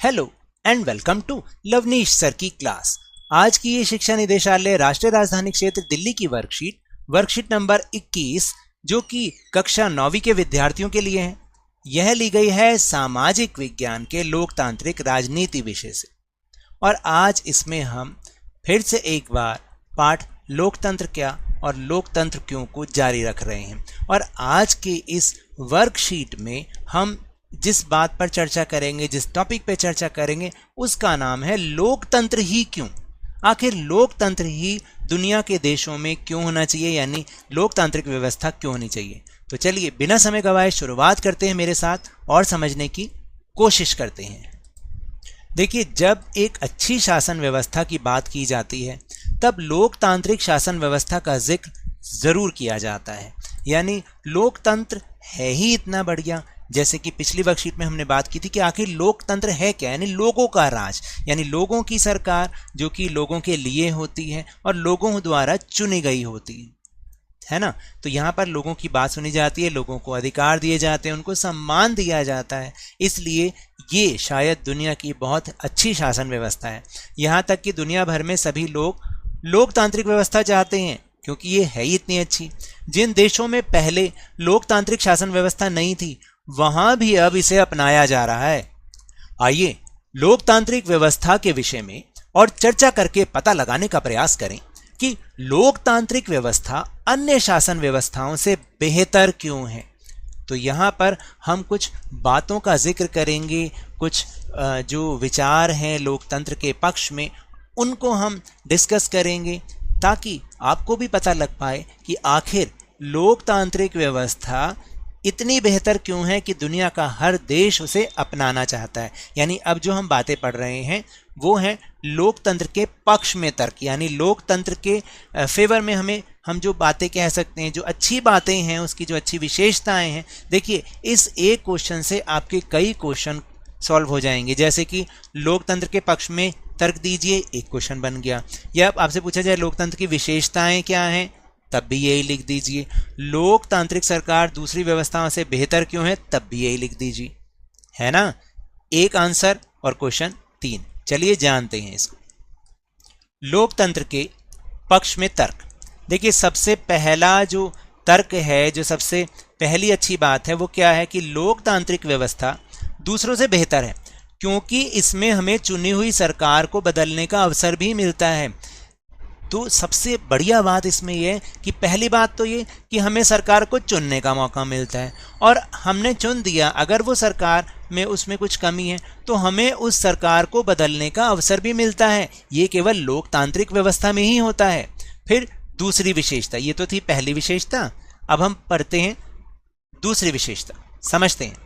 Hello and welcome to Lovneesh sir की class. आज की ये शिक्षा निदेशालय राष्ट्रीय राजधानी क्षेत्र दिल्ली की वर्कशीट नंबर 21 जो कि कक्षा 9वीं के विद्यार्थियों के लिए है। यह ली गई है सामाजिक विज्ञान के लोकतांत्रिक राजनीति विषय से और आज इसमें हम फिर से एक बार पाठ लोकतंत्र क्या और लोकतंत्र क्यों को जारी रख रहे हैं। और आज के इस वर्कशीट में हम जिस बात पर चर्चा करेंगे, जिस टॉपिक पे चर्चा करेंगे, उसका नाम है लोकतंत्र ही क्यों। आखिर लोकतंत्र ही दुनिया के देशों में क्यों होना चाहिए, यानी लोकतांत्रिक व्यवस्था क्यों होनी चाहिए। तो चलिए बिना समय गवाए शुरुआत करते हैं मेरे साथ और समझने की कोशिश करते हैं। देखिए, जब एक अच्छी शासन व्यवस्था की बात की जाती है तब लोकतांत्रिक शासन व्यवस्था का जिक्र जरूर किया जाता है। यानी लोकतंत्र है ही इतना बढ़िया। जैसे कि पिछली वर्कशीट में हमने बात की थी कि आखिर लोकतंत्र है क्या, यानी लोगों का राज, यानी लोगों की सरकार जो कि लोगों के लिए होती है और लोगों द्वारा चुनी गई होती है ना। तो यहाँ पर लोगों की बात सुनी जाती है, लोगों को अधिकार दिए जाते हैं, उनको सम्मान दिया जाता है। इसलिए ये शायद दुनिया की बहुत अच्छी शासन व्यवस्था है। यहाँ तक कि दुनिया भर में सभी लोग लोकतांत्रिक व्यवस्था चाहते हैं क्योंकि ये है ही इतनी अच्छी। जिन देशों में पहले लोकतांत्रिक शासन व्यवस्था नहीं थी वहां भी अब इसे अपनाया जा रहा है। आइए लोकतांत्रिक व्यवस्था के विषय में और चर्चा करके पता लगाने का प्रयास करें कि लोकतांत्रिक व्यवस्था अन्य शासन व्यवस्थाओं से बेहतर क्यों है। तो यहाँ पर हम कुछ बातों का जिक्र करेंगे, कुछ जो विचार हैं लोकतंत्र के पक्ष में उनको हम डिस्कस करेंगे ताकि आपको भी पता लग पाए कि आखिर लोकतांत्रिक व्यवस्था इतनी बेहतर क्यों है कि दुनिया का हर देश उसे अपनाना चाहता है। यानी अब जो हम बातें पढ़ रहे हैं वो है लोकतंत्र के पक्ष में तर्क, यानी लोकतंत्र के फेवर में हम जो बातें कह सकते हैं, जो अच्छी बातें हैं, उसकी जो अच्छी विशेषताएं हैं। देखिए, इस एक क्वेश्चन से आपके कई क्वेश्चन सॉल्व हो जाएंगे। जैसे कि लोकतंत्र के पक्ष में तर्क दीजिए, एक क्वेश्चन बन गया। या आपसे पूछा जाए लोकतंत्र की विशेषताएं क्या हैं, तब भी यही लिख दीजिए। लोकतांत्रिक सरकार दूसरी व्यवस्थाओं से बेहतर क्यों है, तब भी यही लिख दीजिए, है ना। एक आंसर और क्वेश्चन 3। चलिए जानते हैं इसको। लोकतंत्र के पक्ष में तर्क। देखिए, सबसे पहला जो तर्क है, जो सबसे पहली अच्छी बात है वो क्या है कि लोकतांत्रिक व्यवस्था दूसरों से बेहतर है क्योंकि इसमें हमें चुनी हुई सरकार को बदलने का अवसर भी मिलता है। तो सबसे बढ़िया बात इसमें यह है कि पहली बात तो ये कि हमें सरकार को चुनने का मौका मिलता है और हमने चुन दिया, अगर वो सरकार में उसमें कुछ कमी है तो हमें उस सरकार को बदलने का अवसर भी मिलता है। ये केवल लोकतांत्रिक व्यवस्था में ही होता है। फिर दूसरी विशेषता, ये तो थी पहली विशेषता, अब हम पढ़ते हैं दूसरी विशेषता, समझते हैं।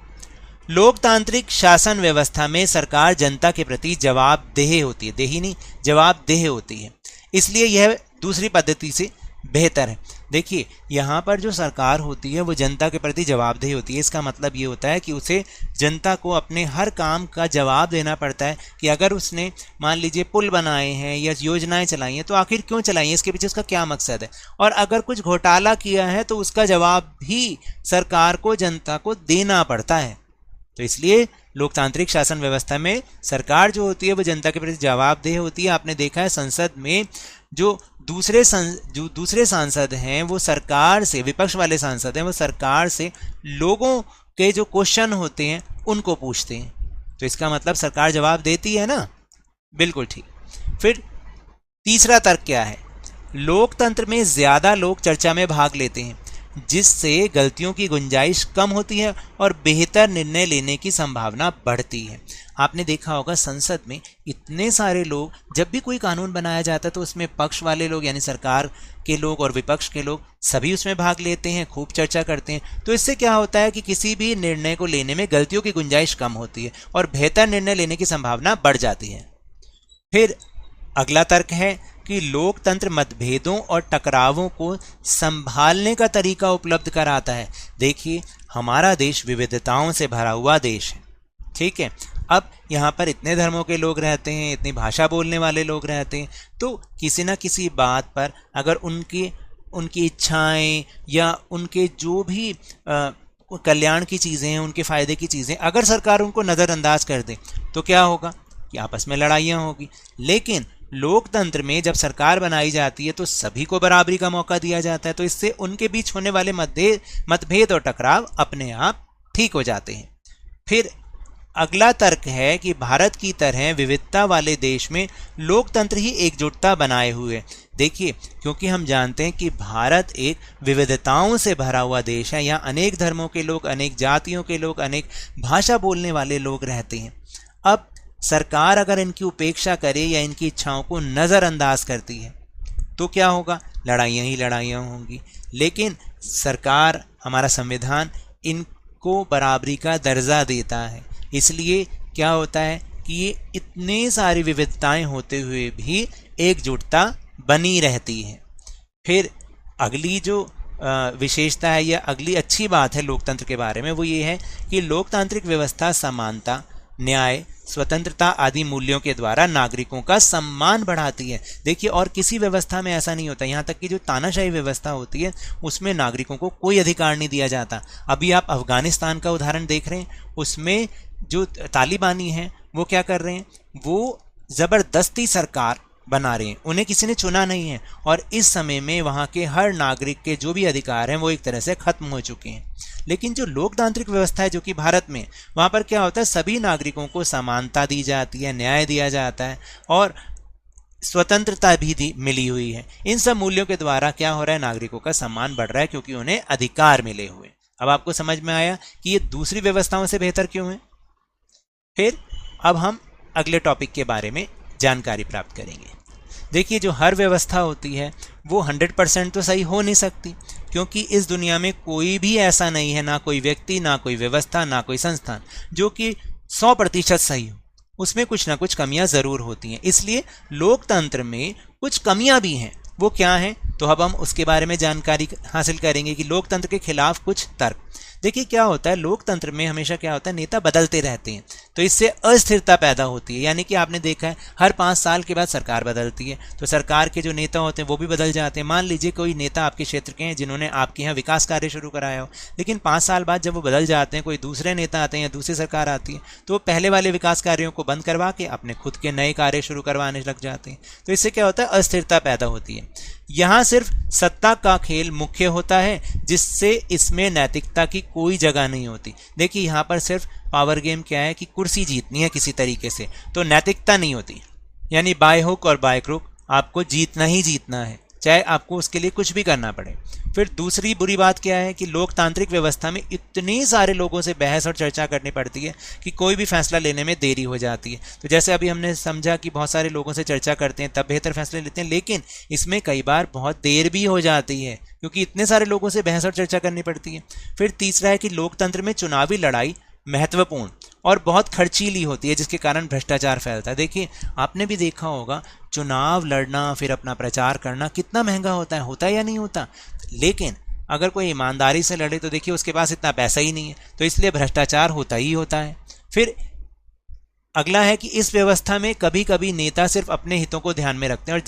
लोकतांत्रिक शासन व्यवस्था में सरकार जनता के प्रति जवाबदेह होती है, देही नहीं, जवाबदेह होती है, इसलिए यह दूसरी पद्धति से बेहतर है। देखिए, यहाँ पर जो सरकार होती है वो जनता के प्रति जवाबदेह होती है। इसका मतलब ये होता है कि उसे जनता को अपने हर काम का जवाब देना पड़ता है कि अगर उसने मान लीजिए पुल बनाए हैं या योजनाएं चलाई हैं तो आखिर क्यों चलाई हैं, इसके पीछे उसका क्या मकसद है, और अगर कुछ घोटाला किया है तो उसका जवाब भी सरकार को, जनता को देना पड़ता है। तो इसलिए लोकतांत्रिक शासन व्यवस्था में सरकार जो होती है वो जनता के प्रति जवाबदेह होती है। आपने देखा है संसद में जो दूसरे सांसद हैं वो सरकार से, विपक्ष वाले सांसद हैं वो सरकार से लोगों के जो क्वेश्चन होते हैं उनको पूछते हैं। तो इसका मतलब सरकार जवाब देती है ना, बिल्कुल ठीक। फिर तीसरा तर्क क्या है, लोकतंत्र में ज्यादा लोग चर्चा में भाग लेते हैं जिससे गलतियों की गुंजाइश कम होती है और बेहतर निर्णय लेने की संभावना बढ़ती है। आपने देखा होगा संसद में इतने सारे लोग, जब भी कोई कानून बनाया जाता है तो उसमें पक्ष वाले लोग यानी सरकार के लोग और विपक्ष के लोग सभी उसमें भाग लेते हैं, खूब चर्चा करते हैं। तो इससे क्या होता है कि किसी भी निर्णय को लेने में गलतियों की गुंजाइश कम होती है और बेहतर निर्णय लेने की संभावना बढ़ जाती है। फिर अगला तर्क है कि लोकतंत्र मतभेदों और टकरावों को संभालने का तरीका उपलब्ध कराता है। देखिए, हमारा देश विविधताओं से भरा हुआ देश है, ठीक है। अब यहाँ पर इतने धर्मों के लोग रहते हैं, इतनी भाषा बोलने वाले लोग रहते हैं, तो किसी न किसी बात पर अगर उनकी इच्छाएं या उनके जो भी कल्याण की चीज़ें हैं, उनके फायदे की चीज़ें, अगर सरकार उनको नज़रअंदाज कर दे तो क्या होगा कि आपस में लड़ाइयाँ होगी। लेकिन लोकतंत्र में जब सरकार बनाई जाती है तो सभी को बराबरी का मौका दिया जाता है, तो इससे उनके बीच होने वाले मतभेद और टकराव अपने आप ठीक हो जाते हैं। फिर अगला तर्क है कि भारत की तरह विविधता वाले देश में लोकतंत्र ही एकजुटता बनाए हुए। देखिए, क्योंकि हम जानते हैं कि भारत एक विविधताओं से भरा हुआ देश है, यहाँ अनेक धर्मों के लोग, अनेक जातियों के लोग, अनेक भाषा बोलने वाले लोग रहते हैं। अब सरकार अगर इनकी उपेक्षा करे या इनकी इच्छाओं को नज़रअंदाज करती है तो क्या होगा, लड़ाइयाँ ही लड़ाइयाँ होंगी। लेकिन सरकार, हमारा संविधान इनको बराबरी का दर्जा देता है, इसलिए क्या होता है कि ये इतने सारी विविधताएं होते हुए भी एकजुटता बनी रहती है। फिर अगली जो विशेषता है या अगली अच्छी बात है लोकतंत्र के बारे में, वो ये है कि लोकतांत्रिक व्यवस्था समानता, न्याय, स्वतंत्रता आदि मूल्यों के द्वारा नागरिकों का सम्मान बढ़ाती है। देखिए, और किसी व्यवस्था में ऐसा नहीं होता, यहाँ तक कि जो तानाशाही व्यवस्था होती है उसमें नागरिकों को कोई अधिकार नहीं दिया जाता। अभी आप अफगानिस्तान का उदाहरण देख रहे हैं, उसमें जो तालिबानी हैं वो क्या कर रहे हैं, वो ज़बरदस्ती सरकार बना रहे हैं, उन्हें किसी ने चुना नहीं है, और इस समय में वहाँ के हर नागरिक के जो भी अधिकार हैं वो एक तरह से खत्म हो चुके हैं। लेकिन जो लोकतांत्रिक व्यवस्था है जो कि भारत में, वहाँ पर क्या होता है, सभी नागरिकों को समानता दी जाती है, न्याय दिया जाता है और स्वतंत्रता भी मिली हुई है। इन सब मूल्यों के द्वारा क्या हो रहा है, नागरिकों का सम्मान बढ़ रहा है क्योंकि उन्हें अधिकार मिले हुए। अब आपको समझ में आया कि ये दूसरी व्यवस्थाओं से बेहतर क्यों है। फिर अब हम अगले टॉपिक के बारे में जानकारी प्राप्त करेंगे। देखिए, जो हर व्यवस्था होती है वो 100% तो सही हो नहीं सकती, क्योंकि इस दुनिया में कोई भी ऐसा नहीं है, ना कोई व्यक्ति, ना कोई व्यवस्था, ना कोई संस्थान जो कि 100% सही हो। उसमें कुछ ना कुछ कमियां ज़रूर होती हैं। इसलिए लोकतंत्र में कुछ कमियां भी हैं। वो क्या हैं, तो अब हम उसके बारे में जानकारी हासिल करेंगे कि लोकतंत्र के खिलाफ कुछ तर्क। देखिए, क्या होता है, लोकतंत्र में हमेशा क्या होता है, नेता बदलते रहते हैं, तो इससे अस्थिरता पैदा होती है। यानी कि आपने देखा है हर 5 साल के बाद सरकार बदलती है, तो सरकार के जो नेता होते हैं वो भी बदल जाते हैं। मान लीजिए कोई नेता आपके क्षेत्र के हैं जिन्होंने आपके यहाँ विकास कार्य शुरू कराया हो, लेकिन 5 साल बाद जब वो बदल जाते हैं, कोई दूसरे नेता आते हैं या दूसरी सरकार आती है, तो वो पहले वाले विकास कार्यों को बंद करवा के अपने खुद के नए कार्य शुरू करवाने लग जाते हैं। तो इससे क्या होता है, अस्थिरता पैदा होती है। यहाँ सिर्फ सत्ता का खेल मुख्य होता है, जिससे इसमें नैतिकता की कोई जगह नहीं होती। देखिए, यहाँ पर सिर्फ पावर गेम क्या है कि कुर्सी जीतनी है किसी तरीके से, तो नैतिकता नहीं होती। यानी बाय हुक और बाय क्रुक आपको जीतना ही जीतना है, चाहे आपको उसके लिए कुछ भी करना पड़े। फिर दूसरी बुरी बात क्या है कि लोकतांत्रिक व्यवस्था में इतने सारे लोगों से बहस और चर्चा करनी पड़ती है कि कोई भी फैसला लेने में देरी हो जाती है। तो जैसे अभी हमने समझा कि बहुत सारे लोगों से चर्चा करते हैं तब बेहतर फैसले लेते हैं, लेकिन इसमें कई बार बहुत देर भी हो जाती है क्योंकि इतने सारे लोगों से बहस और चर्चा करनी पड़ती है। फिर तीसरा है कि लोकतंत्र में चुनावी लड़ाई महत्वपूर्ण और बहुत खर्चीली होती है, जिसके कारण भ्रष्टाचार फैलता है। देखिए, आपने भी देखा होगा चुनाव लड़ना फिर अपना प्रचार करना कितना महंगा होता है या नहीं होता। लेकिन अगर कोई ईमानदारी से लड़े तो देखिए उसके पास इतना पैसा ही नहीं है, तो इसलिए भ्रष्टाचार होता ही होता है। फिर अगला है कि इस व्यवस्था में कभी कभी नेता सिर्फ अपने हितों को ध्यान में रखते हैं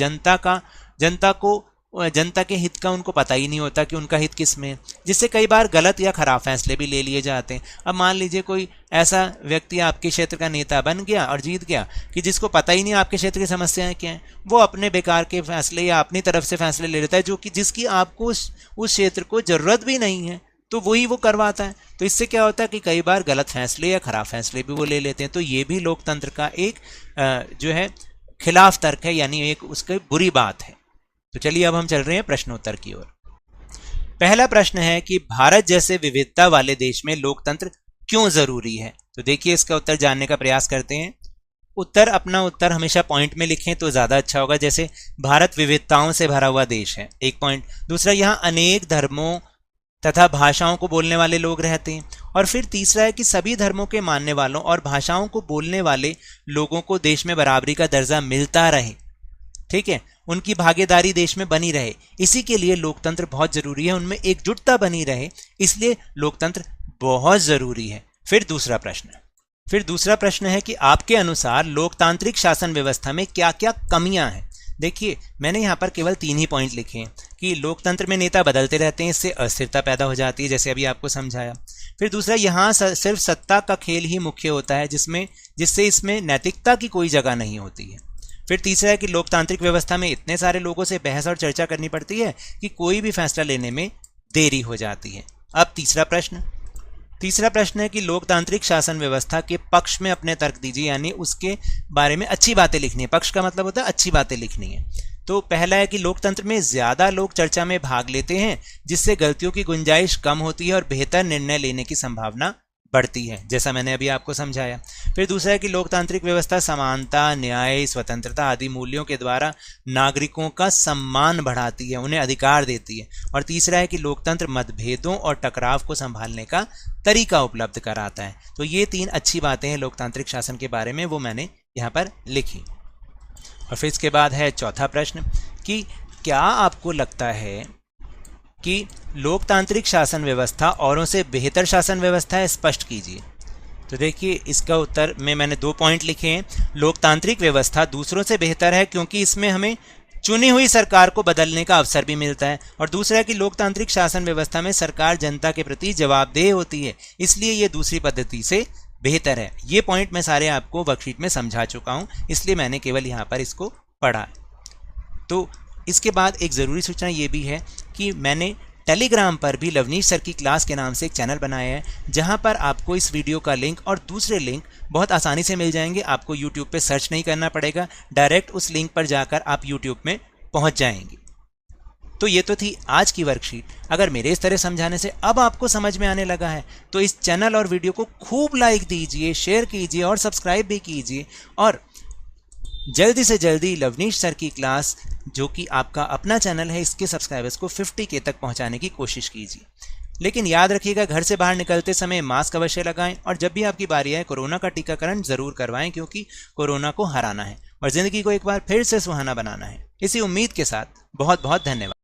और जनता के हित का उनको पता ही नहीं होता कि उनका हित किस में है, जिससे कई बार गलत या खराब फैसले भी ले लिए जाते हैं। अब मान लीजिए कोई ऐसा व्यक्ति आपके क्षेत्र का नेता बन गया और जीत गया कि जिसको पता ही नहीं आपके क्षेत्र की समस्याएं क्या हैं, वो अपने बेकार के फैसले या अपनी तरफ से फैसले ले लेता है जो कि जिसकी आपको उस क्षेत्र को ज़रूरत भी नहीं है, तो वही वो करवाता है। तो इससे क्या होता है कि कई बार गलत फैसले या खराब फैसले भी वो ले लेते हैं। तो ये भी लोकतंत्र का एक जो है खिलाफ तर्क है, यानी एक उसकी बुरी बात है। तो चलिए अब हम चल रहे हैं प्रश्नोत्तर की ओर। पहला प्रश्न है कि भारत जैसे विविधता वाले देश में लोकतंत्र क्यों जरूरी है। तो देखिए, इसका उत्तर जानने का प्रयास करते हैं। अपना उत्तर हमेशा पॉइंट में लिखें तो ज्यादा अच्छा होगा। जैसे भारत विविधताओं से भरा हुआ देश है, एक पॉइंट। दूसरा, यहाँ अनेक धर्मों तथा भाषाओं को बोलने वाले लोग रहते हैं। और फिर तीसरा है कि सभी धर्मों के मानने वालों और भाषाओं को बोलने वाले लोगों को देश में बराबरी का दर्जा मिलता रहे, ठीक है, उनकी भागीदारी देश में बनी रहे। इसी के लिए लोकतंत्र बहुत जरूरी है, उनमें एकजुटता बनी रहे, इसलिए लोकतंत्र बहुत जरूरी है। फिर दूसरा प्रश्न है कि आपके अनुसार लोकतांत्रिक शासन व्यवस्था में क्या क्या कमियां हैं। देखिए, मैंने यहाँ पर केवल 3 ही पॉइंट लिखे हैं, कि लोकतंत्र में नेता बदलते रहते हैं, इससे अस्थिरता पैदा हो जाती है, जैसे अभी आपको समझाया। फिर दूसरा, यहाँ सिर्फ सत्ता का खेल ही मुख्य होता है, जिससे इसमें नैतिकता की कोई जगह नहीं होती है। फिर तीसरा है कि लोकतांत्रिक व्यवस्था में इतने सारे लोगों से बहस और चर्चा करनी पड़ती है कि कोई भी फैसला लेने में देरी हो जाती है। अब तीसरा प्रश्न है कि लोकतांत्रिक शासन व्यवस्था के पक्ष में अपने तर्क दीजिए, यानी उसके बारे में अच्छी बातें लिखनी है। पक्ष का मतलब होता है अच्छी बातें लिखनी है। तो पहला है कि लोकतंत्र में ज्यादा लोग चर्चा में भाग लेते हैं, जिससे गलतियों की गुंजाइश कम होती है और बेहतर निर्णय लेने की संभावना बढ़ती है, जैसा मैंने अभी आपको समझाया। फिर दूसरा है कि लोकतांत्रिक व्यवस्था समानता, न्याय, स्वतंत्रता आदि मूल्यों के द्वारा नागरिकों का सम्मान बढ़ाती है, उन्हें अधिकार देती है। और तीसरा है कि लोकतंत्र मतभेदों और टकराव को संभालने का तरीका उपलब्ध कराता है। तो ये 3 अच्छी बातें हैं लोकतांत्रिक शासन के बारे में, वो मैंने यहाँ पर लिखी। और फिर इसके बाद है चौथा प्रश्न कि क्या आपको लगता है कि लोकतांत्रिक शासन व्यवस्था औरों से बेहतर शासन व्यवस्था है? स्पष्ट कीजिए। तो देखिए, इसका उत्तर में मैंने 2 पॉइंट लिखे हैं। लोकतांत्रिक व्यवस्था दूसरों से बेहतर है क्योंकि इसमें हमें चुनी हुई सरकार को बदलने का अवसर भी मिलता है। और दूसरा है कि लोकतांत्रिक शासन व्यवस्था में सरकार जनता के प्रति जवाबदेह होती है, इसलिए ये दूसरी पद्धति से बेहतर है। ये पॉइंट मैं सारे आपको वर्कशीट में समझा चुका हूँ, इसलिए मैंने केवल यहाँ पर इसको पढ़ा। तो इसके बाद एक ज़रूरी सूचना ये भी है कि मैंने टेलीग्राम पर भी लवनीश सर की क्लास के नाम से एक चैनल बनाया है, जहां पर आपको इस वीडियो का लिंक और दूसरे लिंक बहुत आसानी से मिल जाएंगे। आपको यूट्यूब पे सर्च नहीं करना पड़ेगा, डायरेक्ट उस लिंक पर जाकर आप यूट्यूब में पहुंच जाएंगे। तो ये तो थी आज की वर्कशीट। अगर मेरे इस तरह समझाने से अब आपको समझ में आने लगा है तो इस चैनल और वीडियो को खूब लाइक दीजिए, शेयर कीजिए और सब्सक्राइब भी कीजिए। और जल्दी से जल्दी लवनीश सर की क्लास, जो कि आपका अपना चैनल है, इसके सब्सक्राइबर्स को 50K तक पहुंचाने की कोशिश कीजिए। लेकिन याद रखिएगा, घर से बाहर निकलते समय मास्क अवश्य लगाएं और जब भी आपकी बारी आए कोरोना का टीकाकरण जरूर करवाएं, क्योंकि कोरोना को हराना है और जिंदगी को एक बार फिर से सुहाना बनाना है। इसी उम्मीद के साथ बहुत बहुत धन्यवाद।